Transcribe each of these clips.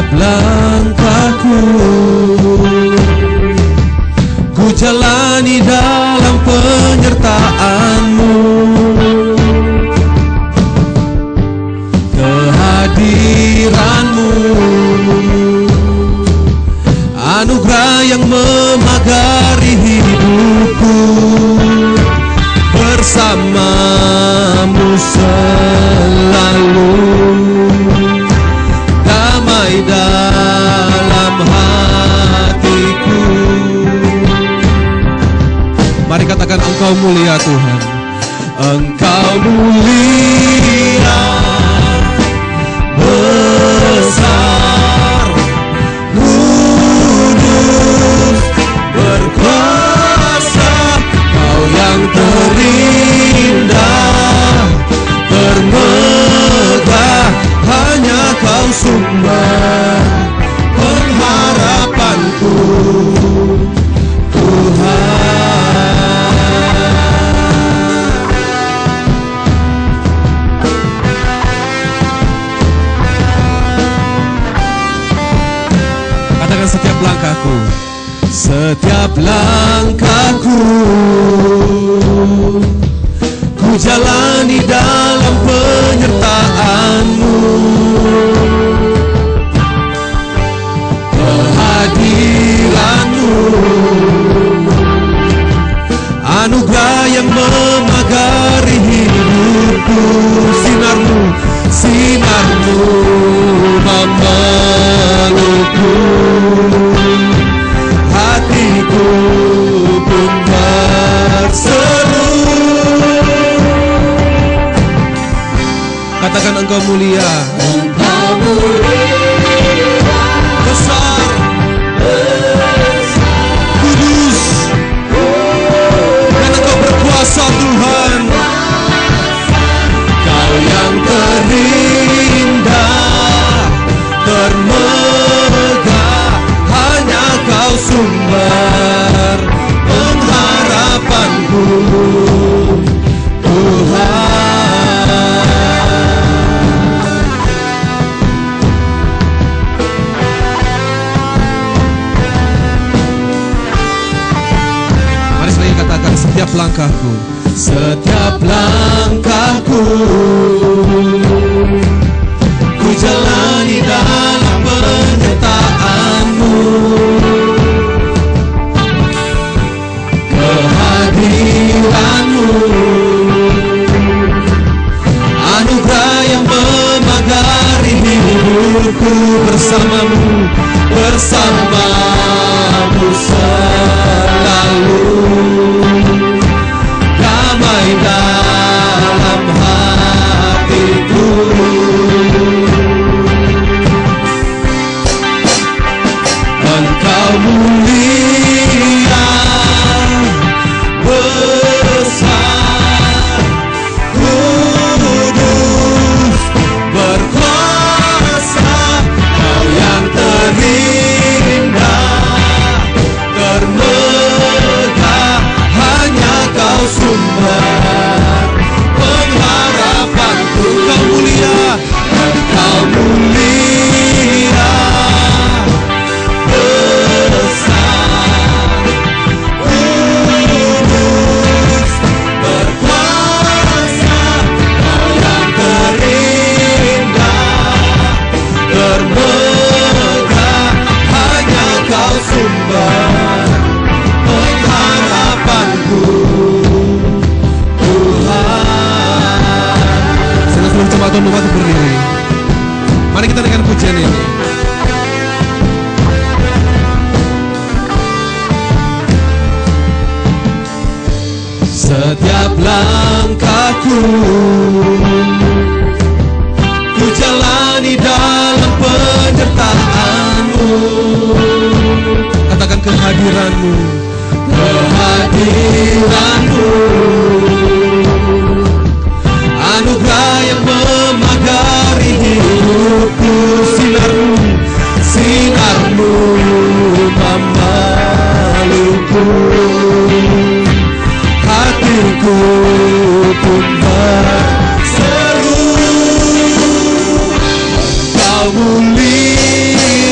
Setiap langkahku ku jalani dalam penyertaan-Mu. Kehadiran-Mu anugerah yang memagari hidupku. Bersama-Mu selalu damai dalam hatiku. Mari katakan, Engkau mulia Tuhan. Engkau mulia, besar, kudus, berkuasa. Kau yang terindah, termegah, hanya Kau sumber pengharapanku, setiap langkahku, setiap langkahku ku jalani dalam penyertaan-Mu. Kehadiran-Mu anugerah yang memagari hidupku. Sinar-Mu, sinar-Mu memelukku. Hatiku pun berseru. Katakan, Engkau mulia. Engkau mulia, besar, kudus, dan Engkau berkuasa Tuhan. Kau yang terindah, termegah, hanya Kau sumber pengharapanku, Tuhan. Mari sekali katakan, setiap langkahku, setiap langkahku ku jalani dalam penyertaan-Mu. Kehadiran-Mu anugerah yang memagari hidupku. Bersama-Mu, bersama-Mu selalu damai dalam hatiku. Engkau mulia, besar, kudus, berkuasa. Kau yang terindah, termegah, hanya Kau sumber pengharapanku. Engkau mulia, Engkau mulia, besar, kudus, berkuasa. Kau yang terindah, termegah, hanya Kau sumber pengharapanku, Tuhan. Senang seluruh jemaat Tuhan umat berdiri. Mari kita dengan pujian ini. Setiap langkahku ku jalani dalam penyertaan-Mu. Katakan, kehadiran-Mu, kehadiran-Mu anugerah yang memagari hidupku. Sinar-Mu, sinar-Mu memelukku. Hatiku pun berseru. Engkau mulia,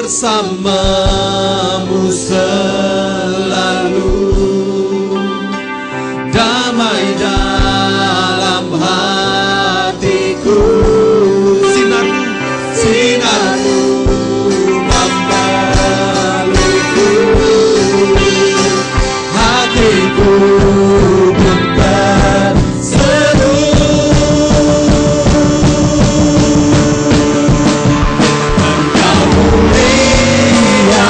bersamamu selalu, damai dalam hatiku. Sinarmu memelukku, hatiku pun terseduh. Engkau mulia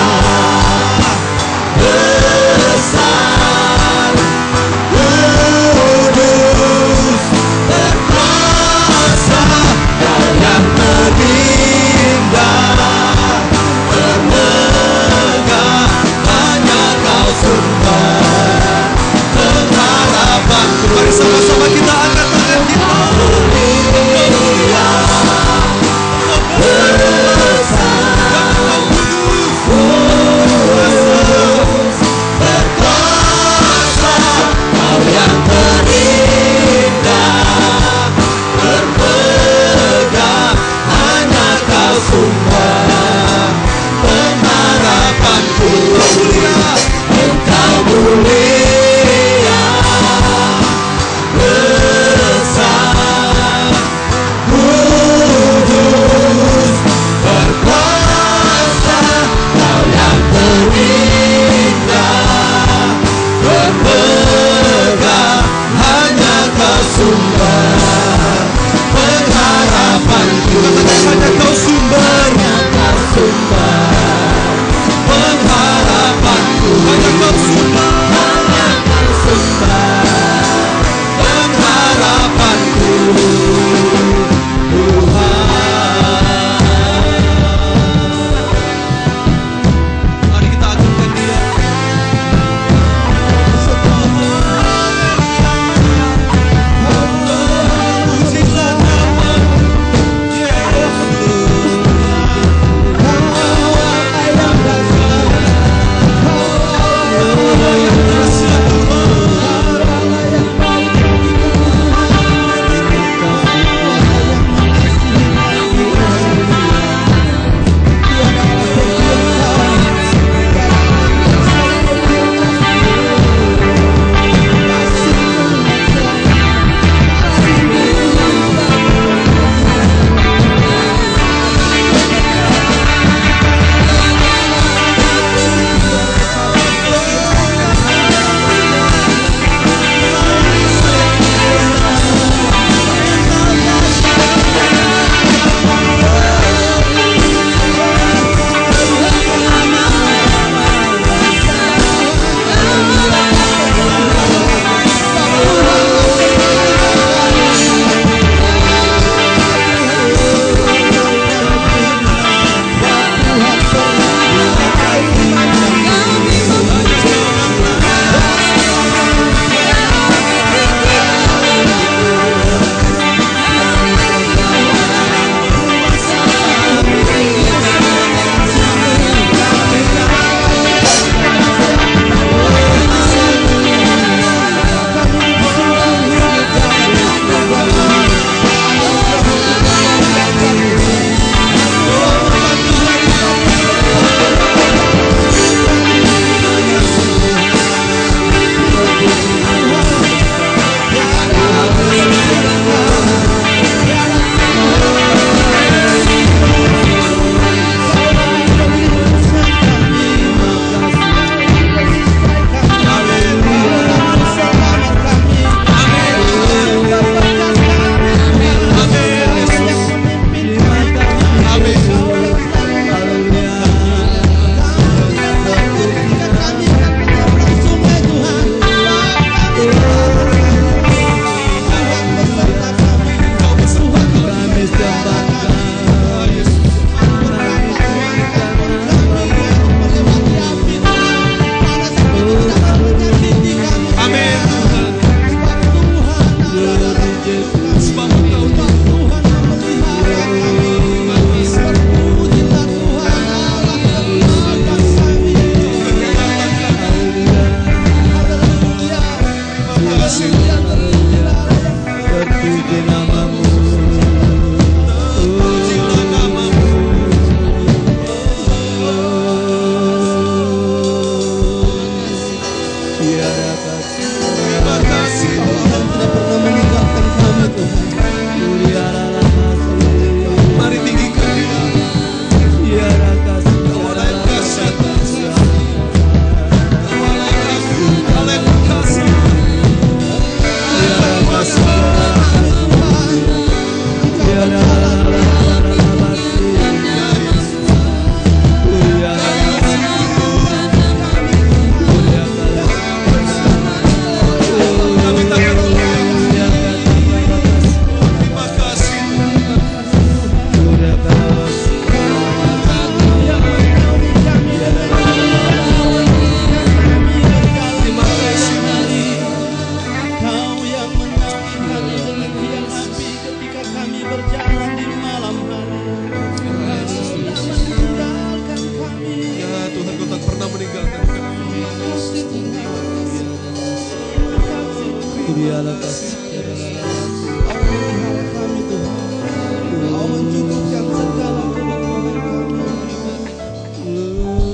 Kau mencukupkan segala kebutuhan kami.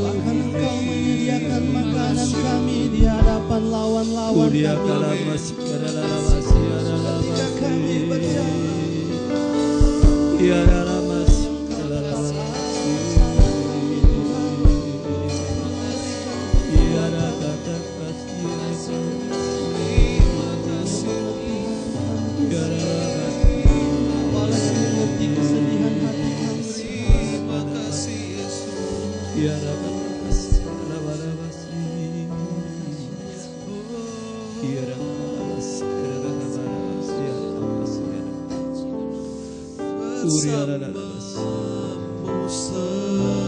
Bahkan Engkau menyediakan makanan kami di hadapan lawan-lawan kami. Ketika kami berjalan,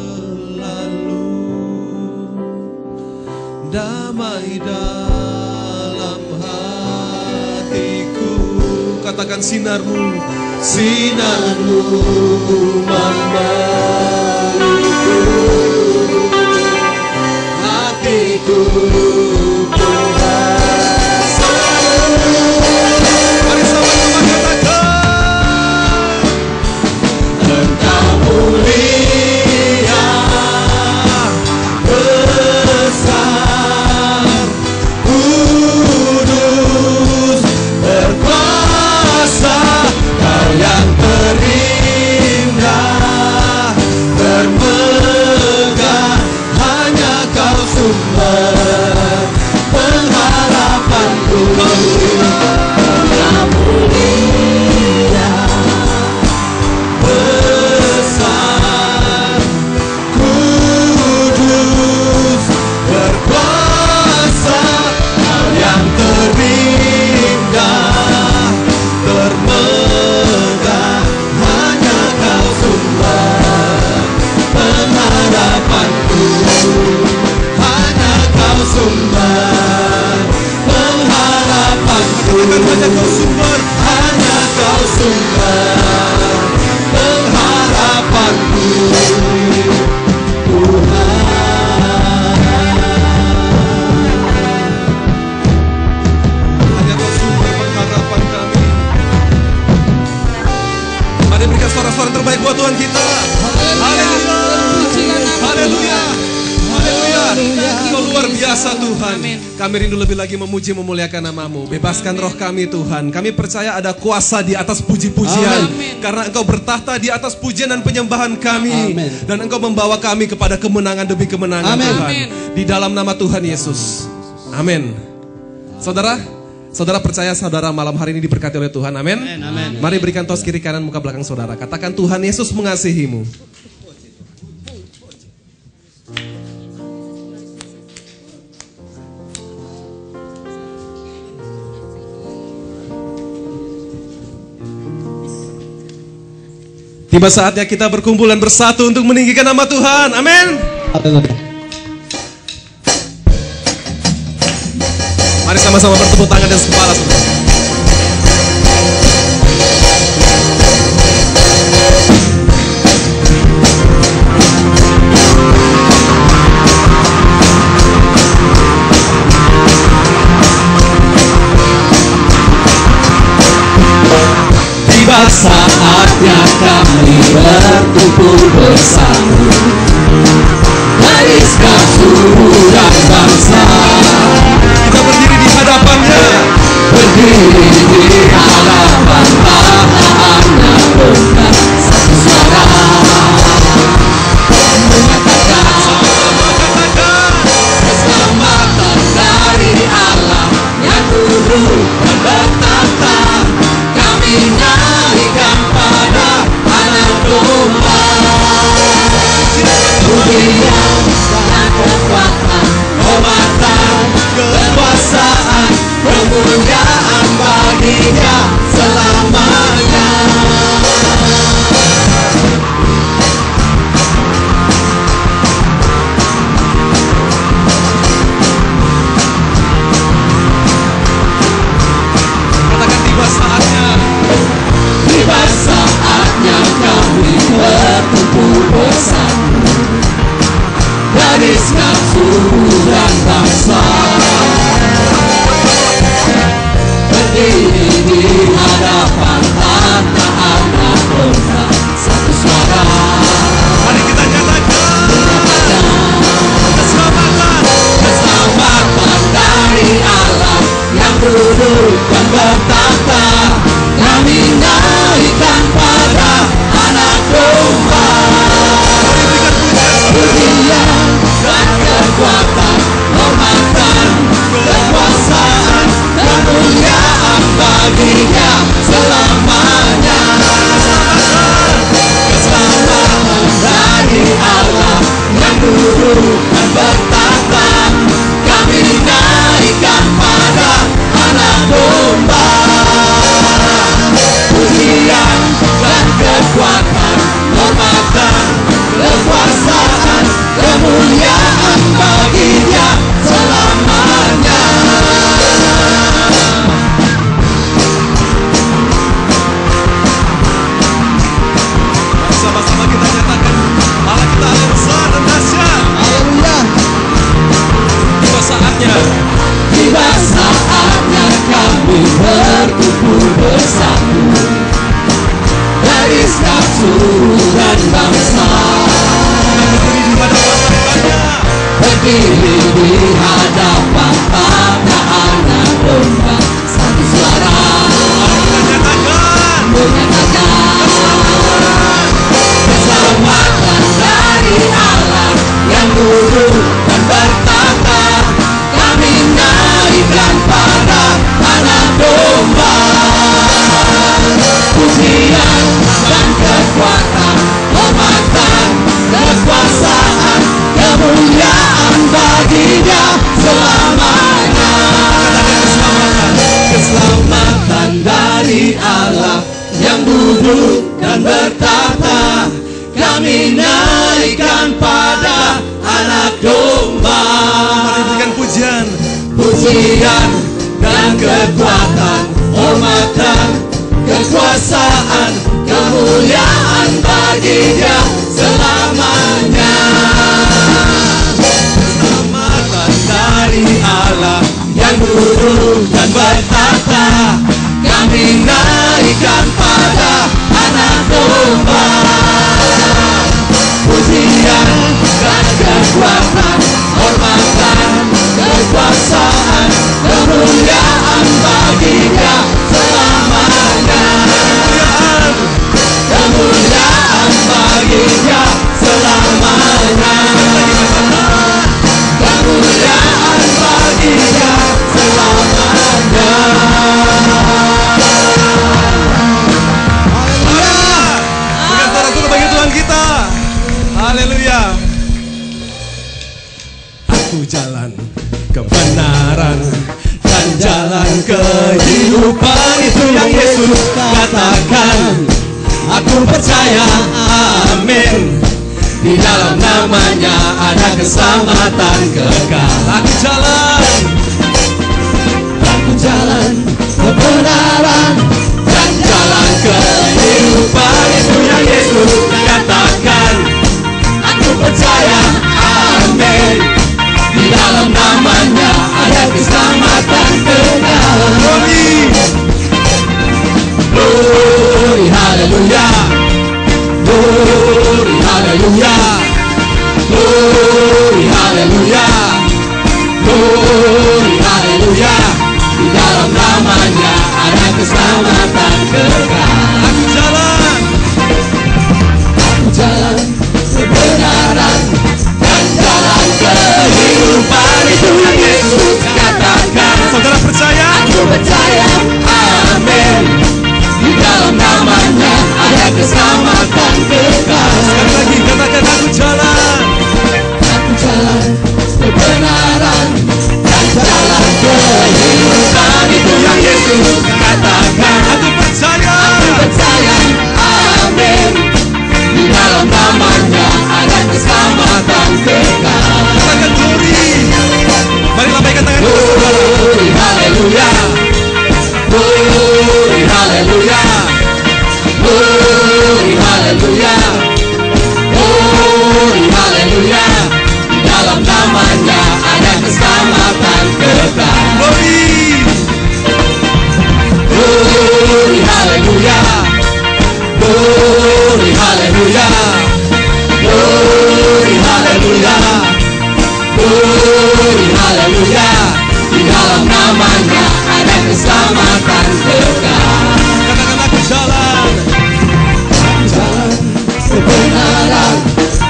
selalu damai dalam hatiku. Katakan sinarmu, sinarmu memberiku hatiku. mari sama-sama katakan. Engkau mulia, besar, kudus, berkuasa, Kau yang terindah, termegah, hanya Kau sumber pengharapanku. Engkau mulia, besar, kudus, berkuasa, Kau yang terindah, termegah, hanya Kau sumber pengharapanku. Hanya Kau sumber pengharapanku. Hanya Kau sumber, Hanya Kau sumber pengharapanku, hanya Kau sumber pengharapan kami. Mari berikan suara-suara terbaik buat Tuhan kita. Haleluya, haleluya, haleluya. Kau luar biasa Tuhan. Kami rindu lebih lagi memuji memuliakan nama-Mu. Bebaskan roh kami Tuhan. Kami percaya ada kuasa di atas puji-pujian. Karena Engkau bertahta di atas pujian dan penyembahan kami. Amin. Dan Engkau membawa kami kepada kemenangan demi kemenangan Amin. Tuhan. Di dalam nama Tuhan Yesus. Amin. Saudara, saudara percaya saudara malam hari ini diberkati oleh Tuhan. Amin. Amin. Mari berikan tos kiri kanan muka belakang saudara. Katakan Tuhan Yesus mengasihimu. Tiba saatnya kita berkumpul dan bersatu untuk meninggikan nama Tuhan. Amin. Mari sama-sama bertepuk tangan dan kepala saudara. Tiba saatnya kami berkumpul bersama, gariskan suku dan bangsa. Kita berdiri di hadapannya. Berdiri di hadapan Allahnya dengan satu suara, mengatakan keselamatan dari Allah yang kudus dan bertahta. Kami naikkan pada Anak Domba. Pujian dan kekuatan, kehormatan, kekuasaan, kemuliaan bagi-Nya selamanya. Katakan tiba saatnya. Tiba saatnya kami berkumpul bersama, gariskan suku dan bangsa. Berdiri berdiri di hadapan para anak domba. Satu suara menyatakan keselamatan dari Allah yang duduk dan bertata. Kami naikkan pada anak domba. Pujian dan kekuatan, hormatan, kekuasaan, kemuliaan bagi-Dia selamanya. Keselamatan dari Allah yang duduk dan bertata. Kami naikkan pada anak domba. Mari berikan pujian. Pujian dan kekuatan, hormatan, kekuasaan, kemuliaan bagi-Dia selamanya. Keselamatan dari Allah yang duduk dan bertata. Kami naikkan pada anak domba. Pujian dan kekuatan, hormatan, kekuasaan, kemuliaan bagi-Dia selamanya. Kemuliaan bagi-Dia selamanya. Kemuliaan bagi-Dia selamanya. Berikan sorak-sorai bagi Tuhan kita. Haleluya. Aku jalan kebenaran dan jalan kehidupan, itu yang Yesus katakan. Aku percaya, amin. Di dalam namanya ada keselamatan kekal. Aku jalan kebenaran dan jalan kehidupan, itu yang Yesus katakan. Aku percaya, amin. Di dalam namanya ada keselamatan kekal. Glory, haleluya. Glory, haleluya. Glory, haleluya. Glory, haleluya. Di dalam namanya ada keselamatan kekal. Aku jalan kebenaran dan jalan kehidupan, itu yang Yesus katakan. Saudara percaya? Aku percaya, amin. Di dalam namanya ada keselamatan kekal. Sekali lagi katakan, aku jalan kebenaran dan jalan kehidupan, itu yang Yesus katakan. Aku percaya, amin. Di dalam namanya ada keselamatan kekal. katakan glory. Mari lambaikan tangan kita, saudara. Glory, haleluya. Glory, haleluya. Glory, haleluya. Glory, haleluya. Di dalam namanya ada keselamatan kekal. Glory. Glory, haleluya. Glory, haleluya. Glory, haleluya. Glory, haleluya. Di dalam namanya ada keselamatan kekal. Katakan, aku jalan Kebenaran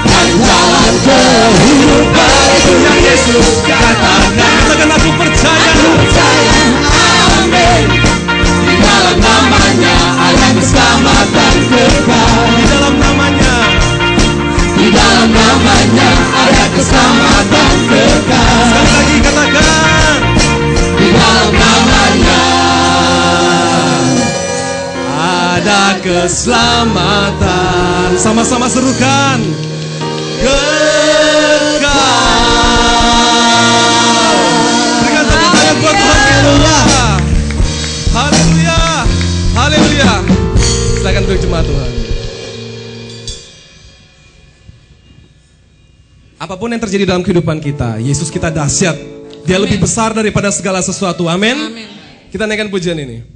dan jalan kehidupan, itu yang Yesus katakan. Katakan, aku percaya, amin. Di dalam namanya ada keselamatan kekal. di dalam namanya ada keselamatan kekal. sekali lagi katakan, Di dalam namanya ada keselamatan. Sama-sama serukan, kekal. Berikan tepuk tangan buat Tuhan kita. Haleluya, haleluya. Silakan duduk jemaat Tuhan. Apapun yang terjadi dalam kehidupan kita, Yesus kita dahsyat. Dia lebih besar daripada segala sesuatu. Amin. Kita naikkan pujian ini.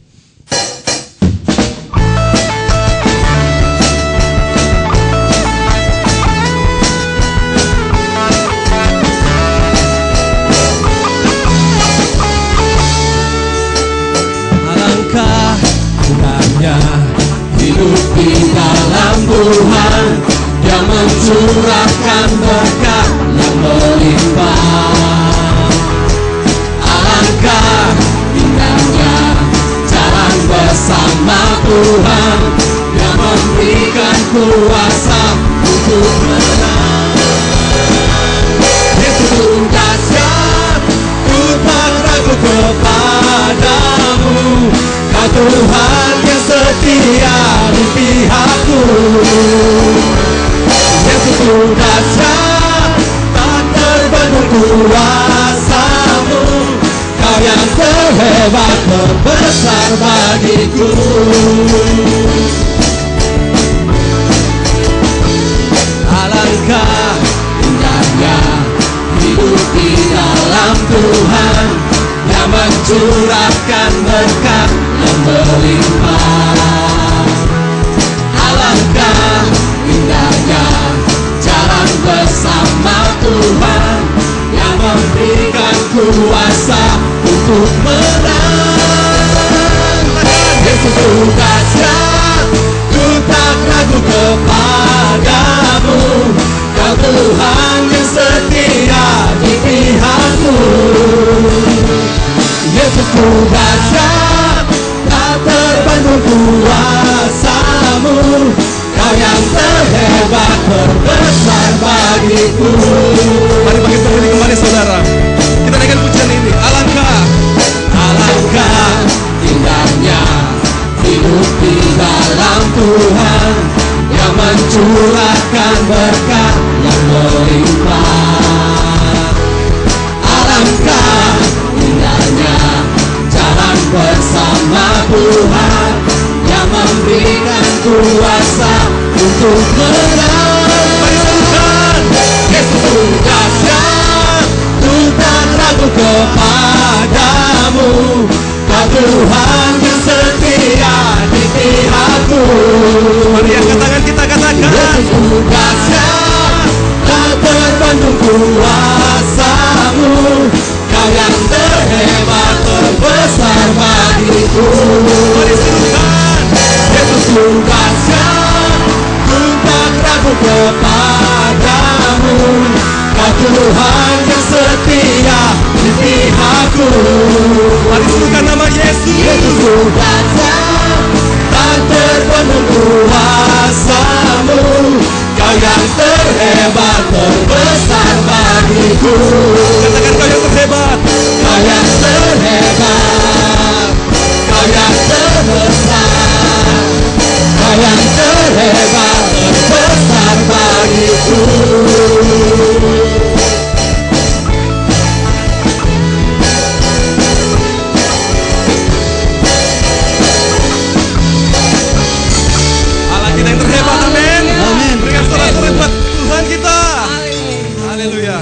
mencurahkan berkat yang melimpah. Alangkah indahnya jalan bersama Tuhan yang memberikan kuasa untuk menang. Yesus dahsyat, ku tak ragu kepadamu. Kau Tuhan yang setia di pihakku. Yesus dahsyat, tak terbendung kuasamu. Kau yang terhebat, terbesar bagiku. Alangkah indahnya hidup di dalam Tuhan yang mencurahkan berkat yang melimpah. Alangkah indahnya jalan bersama Tuhan yang memberikan kuasa untuk menang. Yesus dahsyat, ku tak ragu kepadamu. Kau Tuhan yang setia di pihakku. Yesus dahsyat, tak terbendung kuasamu. Kau yang terhebat, terbesar bagiku. Mari bangkit berdiri kembali saudara. Kita naikkan pujian ini. Alangkah indahnya hidup di dalam Tuhan yang mencurahkan berkat yang melimpah. Alangkah indahnya jalan bersama Tuhan yang memberikan kuasa untuk menang. Yesus dahsyat, ku tak ragu kepadamu. Kau Tuhan yang setia di pihakku. Mari angkat tangan kita katakan. Yesus dahsyat, tak terbendung kuasamu. Kau yang terhebat, terbesar bagiku. Mari serukan. Yesus dahsyat, ku tak ragu kepadamu. Kau Tuhan yang setia di pihakku. Mari serukan nama Yesus. Yesus dahsyat, tak terbendung kuasamu. Kau yang terhebat, terbesar bagiku. Katakan kau yang terhebat. Kau yang terhebat, kau yang terbesar. Kau yang terhebat, terbesar bagiku. Allah kita yang terhebat, amin. Berikan sorak-sorai buat Tuhan kita. Haleluya.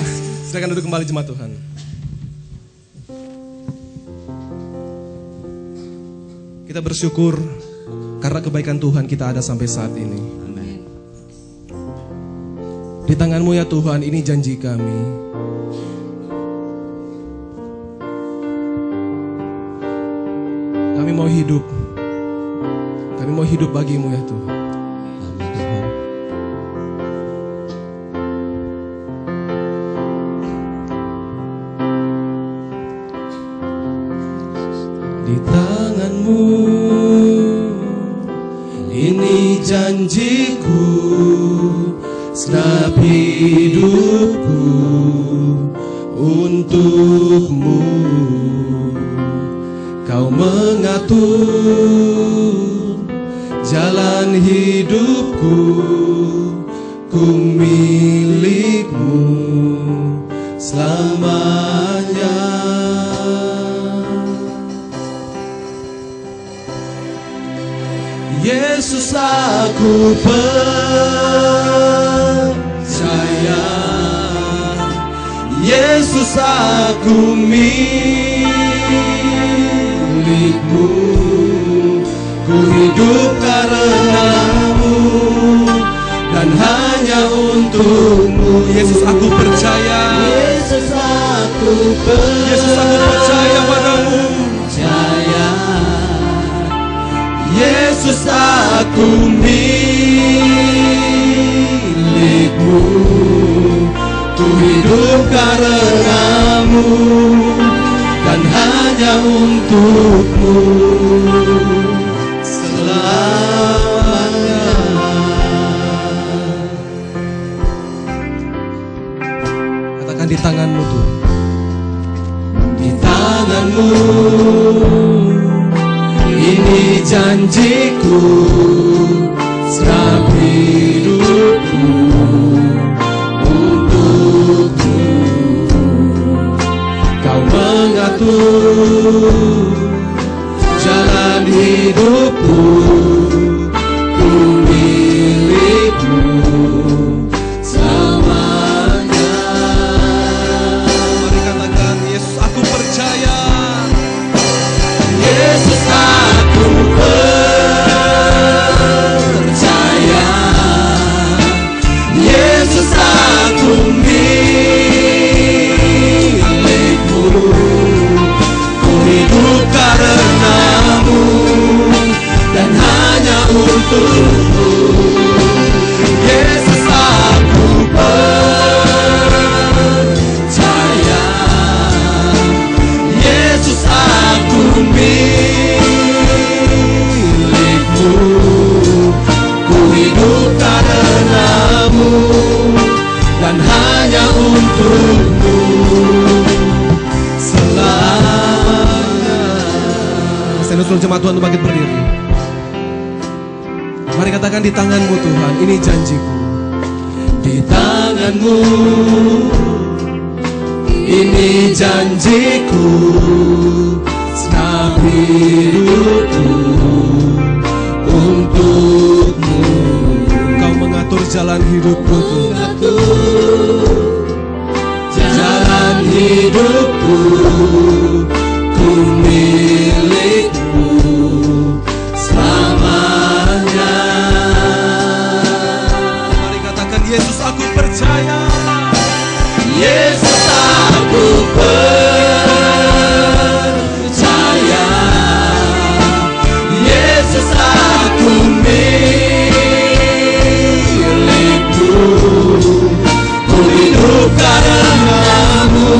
Silakan duduk kembali jemaat Tuhan. Kita bersyukur karena kebaikan Tuhan kita ada sampai saat ini. Di tangan-Mu ya Tuhan, ini janji kami. Kami mau hidup. Kami mau hidup bagi-Mu ya Tuhan. Di tangan-Mu ini janjiku, segenap hidupku untuk-Mu. Kau mengatur jalan hidupku, ku milik-Mu selamanya. Yesus, aku percaya. Yesus, aku milik-Mu. Ku hidup karena-Mu dan hanya untuk-Mu. Yesus, aku percaya. Yesus, aku Yesus, aku percaya padamu. percaya. Yesus, aku milik-Mu. Katakan di tangan-Mu Tuhan. Di tangan-Mu ini janjiku, serap hidupku untukmu. Kau mengatur jalan hidupku, ku milikmu selamanya. Mari katakan, Yesus aku percaya. Yesus aku percaya, Yesus aku milikmu, ku hidup karena-Mu dan hanya untuk-Mu. Yesus aku percaya, Yesus aku milikmu, ku hidup karena-Mu dan hanya untuk-Mu selamanya. Saya usul jemaat Tuhan untuk bangkit berdiri. Mari katakan di tangan-Mu Tuhan, ini janjiku. Di tangan-Mu ini janjiku, serap hidupku untuk-Mu. Kau mengatur jalan hidupku Tuhan. Mengatur jalan hidupku, ku milikmu selamanya. Mari katakan, Yesus aku percaya. Yesus aku percaya, Yesus aku milikmu, ku hidup karena-Mu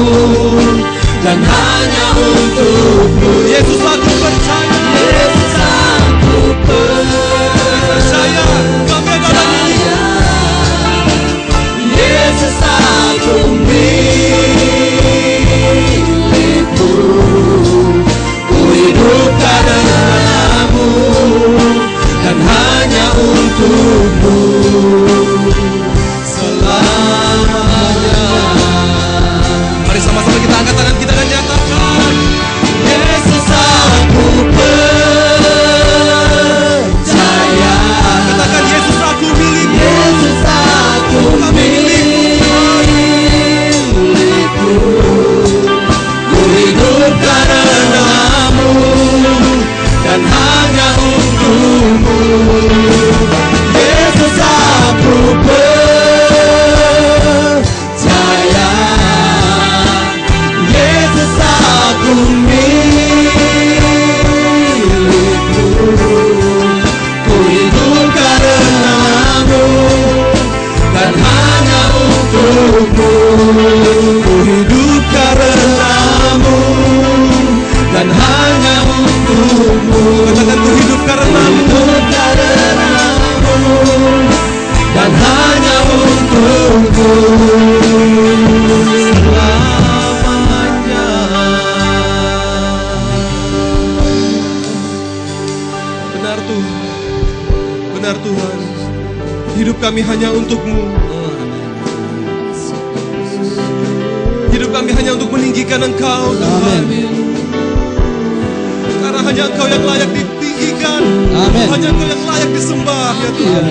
dan hanya untuk-Mu. Yesus aku percaya. Yesus aku Percaya, kami adalah milik. Yesus aku milikmu, ku hidup karena-Mu dan hanya untuk-Mu selamanya. Mari sama-sama kita angkat tangan kita dan nyatakan, Yesus aku percaya, katakan Yesus aku milik. Yesus aku milikmu, ku hidup karena-Mu dan hanya untuk-Mu. Yesus aku percaya, Yesus aku milikmu, ku hidup karena-Mu dan hanya untuk-Mu. Ku hidup karena-Mu dan hanya untuk-Mu. Katakan ku hidup karena-Mu. Hidup karena-Mu dan hanya untuk-Mu selamanya. Benar Tuhan, benar Tuhan. Hidup kami hanya untuk-Mu. Hidup kami hanya untuk meninggikan Engkau Tuhan. Karena hanya Engkau yang layak ditinggikan. Amin. Hanya Engkau yang layak disembah ya Tuhan.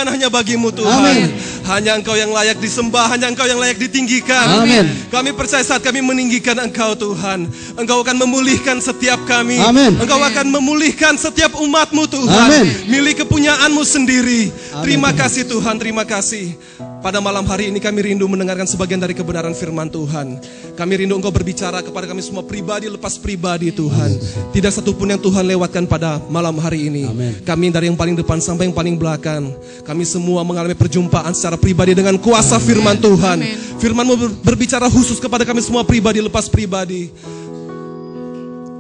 kemuliaan hanya bagimu Tuhan. Amin. Hanya Engkau yang layak disembah, hanya Engkau yang layak ditinggikan. Amin. Kami percaya saat kami meninggikan Engkau Tuhan, Engkau akan memulihkan setiap kami. Amin. Engkau akan memulihkan setiap umat-Mu Tuhan. Amin. Milik kepunyaan-Mu sendiri. Amin, Terima Tuhan. kasih Tuhan, terima kasih. Pada malam hari ini kami rindu mendengarkan sebagian dari kebenaran firman Tuhan. Kami rindu Engkau berbicara kepada kami semua pribadi lepas pribadi Tuhan. Tidak satupun yang Tuhan lewatkan pada malam hari ini. Amin. Kami dari yang paling depan sampai yang paling belakang, kami semua mengalami perjumpaan secara pribadi dengan kuasa firman Tuhan. Firman-Mu berbicara khusus kepada kami semua pribadi lepas pribadi.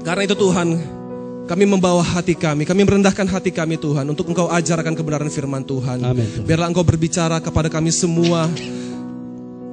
Karena itu Tuhan, kami membawa hati kami merendahkan hati kami Tuhan, untuk Engkau ajarkan kebenaran firman Tuhan. Amin, Tuhan. Biarlah Engkau berbicara kepada kami semua,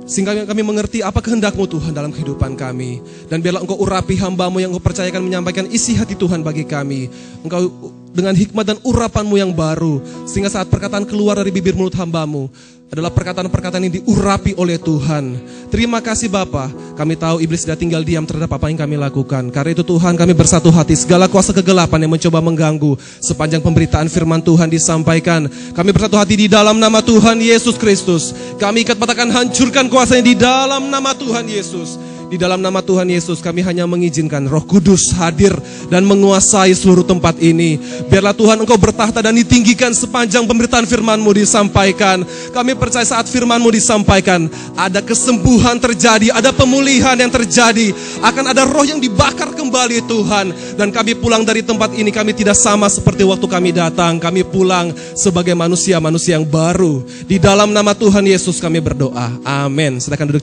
sehingga kami mengerti apa kehendak-Mu Tuhan dalam kehidupan kami. Dan biarlah Engkau urapi hamba-Mu yang Engkau percayakan menyampaikan isi hati Tuhan bagi kami. Engkau dengan hikmat dan urapan-Mu yang baru, sehingga saat perkataan keluar dari bibir mulut hamba-Mu adalah perkataan-perkataan yang diurapi oleh Tuhan. Terima kasih Bapa. Kami tahu iblis tidak tinggal diam terhadap apa yang kami lakukan. Karena itu Tuhan, kami bersatu hati. Segala kuasa kegelapan yang mencoba mengganggu sepanjang pemberitaan firman Tuhan disampaikan, kami bersatu hati di dalam nama Tuhan Yesus Kristus. Kami ikat patahkan, hancurkan kuasanya di dalam nama Tuhan Yesus. Di dalam nama Tuhan Yesus kami hanya mengizinkan Roh Kudus hadir dan menguasai seluruh tempat ini. Biarlah Tuhan Engkau bertahta dan ditinggikan sepanjang pemberitaan firman-Mu disampaikan. Kami percaya saat firman-Mu disampaikan, ada kesembuhan terjadi, ada pemulihan yang terjadi, akan ada roh yang dibakar kembali Tuhan. Dan kami pulang dari tempat ini, kami tidak sama seperti waktu kami datang. Kami pulang sebagai manusia-manusia yang baru. Di dalam nama Tuhan Yesus kami berdoa. Amin. Silakan duduk.